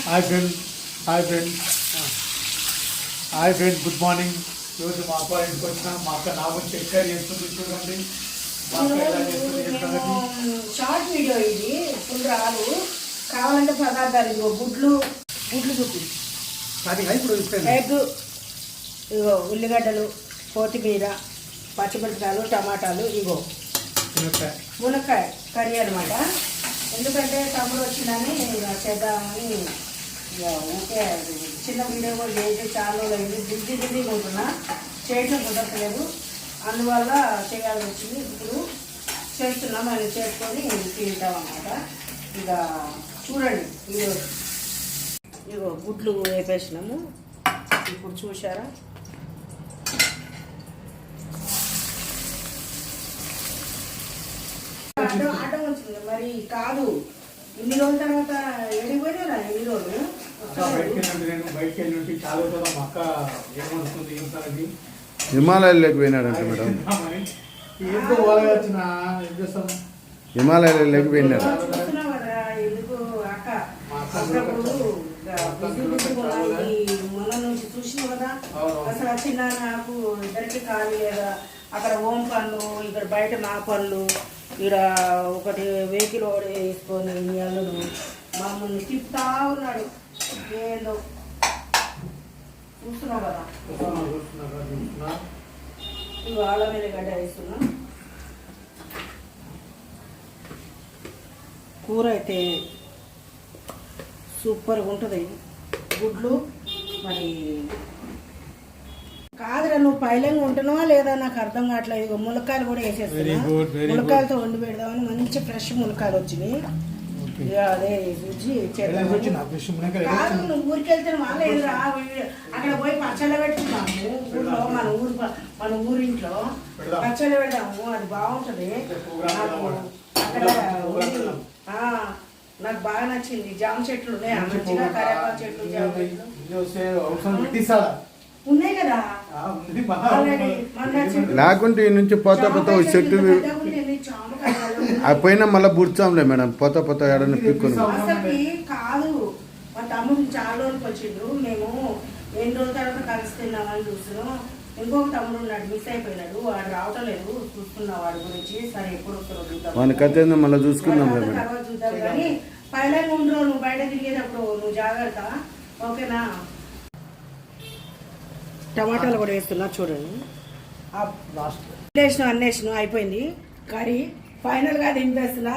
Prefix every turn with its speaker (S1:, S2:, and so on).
S1: Hi friend hi friend good morning. ఈరోజు మా అక్క ఇంటికి వచ్చిన మా అక్క నా గురించి ఎక్కడ చేస్తుంది చూడండి.
S2: షార్ట్ వీడియో ఇది ఫుల్ రాదు. కావాలంటే పదార్థాలు ఇదిగో గుడ్లు చూపి ఎగ్, ఇగో ఉల్లిగడ్డలు, కొత్తిమీర, పచ్చిమిరపకాయలు, టమాటాలు, ఇగో మునక్కాయ కర్రీ అనమాట. ఎందుకంటే తమ్ముడు వచ్చిందని చేద్దామని ఊకే చిన్న వీడియో కూడా చేసి చాలా రోజులైంది. బిజీగా ఉంటున్నా, చేయటం కుదరట్లేదు. అందువల్ల చేయాల్సి వచ్చింది. ఇప్పుడు చేస్తున్నాం, అది చేసుకొని తింటాం అన్నమాట. ఇక చూడండి, ఇగో గుడ్లు వేపేసినాము. ఇప్పుడు చూసారా, ఆటం వచ్చింది మరి. కాదు, ఇన్ని రోజుల తర్వాత ఎడిపోయినా ఎన్ని రోజులు
S1: బయటకి వెళ్ళి చాలా మా అక్క ఏమనుకుంది ఏం
S3: హిమాలయాల్లోకి పోయినాడంట మేడం. హిమాలయాల్లోకి పోయినాడు.
S2: ఎందుకు అక్క మొన్న నుంచి చూసినావు కదా, అసలు వచ్చిన నాకు ఇద్దరికి ఖాళీ లేదా. అక్కడ హోమ్ పనులు, ఇక్కడ బయట మా పనులు, ఇక్కడ ఒకటి వెహికల్ ఒకటి వేసుకొని మీ అల్లుడు మమ్మల్ని తిప్పుతా ఉన్నాడు. ఏందో చూస్తున్నావు కదా. ఇవి ఆళ్ళ మీద గడ్డ వేస్తున్నా. కూర అయితే సూపర్గా ఉంటుంది. గుడ్లు మరి కాదురా, నువ్వు పైలంగా ఉంటున్నావా లేదా నాకు అర్థం కావట్లేదు. ములక్కాయలు కూడా వేసేస్తున్నా. ములక్కాయలతో వండి పెడదామని మంచి ఫ్రెష్ ములక్కాయలు వచ్చినాయి. ఇక అదే రుచి కాదు. నువ్వు ఊరికి వెళ్తే వాళ్ళ అక్కడ పోయి పచ్చళ్ళు పెట్టుకున్నాము. ఊళ్ళో మన ఊరింట్లో పచ్చళ్ళు పెడదాము, అది బాగుంటది. అక్కడ నాకు బాగా నచ్చింది. జామ చెట్లు ఉన్నాయి, మంచిగా కరేపాకు చెట్లు, జామ చెట్లు ఉన్నాయి కదా.
S3: లేకుంటే ఈ నుంచి పోతా చెట్టు పోయినా మళ్ళీ బుడ్చాంలే మేడం. పోతా ఏడన్నా పిక్కుని
S2: కాదు. మా తమ్ముడు చాలా రోజులకు వచ్చిండు. మేము ఎన్ని రోజుల తర్వాత కలిసి తిన్నామని చూస్తున్నాం. ఇంకొక తమ్ముడు ఉన్నాడు, మిస్ అయిపోయినాడు. వాడు రావటం లేదు. చూస్తున్నా వాడి గురించి. సరే ఎప్పుడు వస్తారో
S3: మన కథ మళ్ళీ చూసుకుందాం
S2: తర్వాత చూద్దాం. కానీ పైన ఉండరు, నువ్వు బయట తిరిగేటప్పుడు నువ్వు జాగ్రత్త, ఓకేనా. టమాటాలు కూడా వేస్తున్నా చూడండి. వేసిన అన్నేసిన అయిపోయింది కర్రీ. ఫైనల్గా దింపేస్తున్నా.